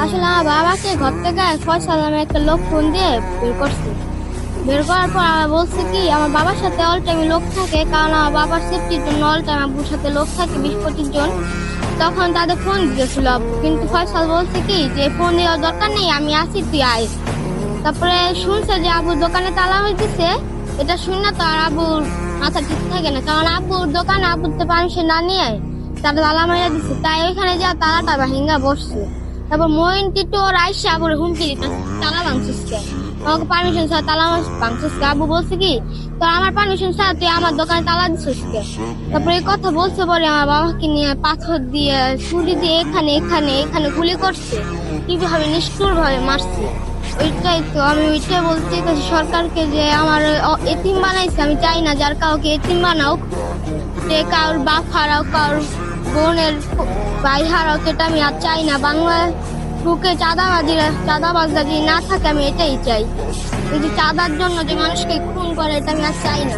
আসলে আমার বাবাকে ঘর থেকে ফয়সাল নামে একটা লোক ফোন দিয়ে বের করছে। বের করার পর আমার বলছে কি আমার বাবার সাথে অল টাইম লোক থাকে, কারণ আমার বাবার সেফটির জন্য অল টাইম আব্বুর সাথে লোক থাকে 20-25 জন। তখন তাদের ফোন দিয়েছিল, কিন্তু ফয়সাল বলছে কি যে ফোন দেওয়ার দরকার নেই, আমি আছি, তুই আয়। তারপরে শুনছে যে আবুর দোকানে তালা হয়েছে। এটা শুনে তো আর আবুর মাথা ঠিক থাকে না, কারণ আবুর দোকানে আবুর তো পারমিশন না নিয়ে তারা তালা মারিয়া দিচ্ছে, তাই ওইখানে যা তালাটা ভাঙা বসছে। তারপর মইন টিটু ওর আইসা আবুর হুমকি দিতে তালা ভাঙছিস কে, আমাকে পারমিশন ছাড়া তালা ভাঙছিস কে। আবু বলছে কি তোর আমার পারমিশন ছাড়া তুই আমার দোকানে তালা দিছিস কে। তারপরে এই কথা বলছে পরে আমার বাবাকে নিয়ে পাথর দিয়ে ছুরি দিয়ে এখানে এখানে এখানে গুলি করছে, কিভাবে নিষ্ঠুর ভাবে মারছে। ওইটাই তো আমি ওইটাই বলতে চাইছি সরকারকে, যে আমার এতিম বানাইছে, আমি চাই না যার কাউকে এতিম বানাও, যে কারোর বাপ হারাও, কারোর বোনের ভাই হারাও, সেটা আমি আর চাই না। বাংলা বুকে চাঁদাবাজি না থাকে, আমি এটাই চাই। এই যে চাঁদার জন্য যে মানুষকে খুন করে, এটা আমি আর চাই না।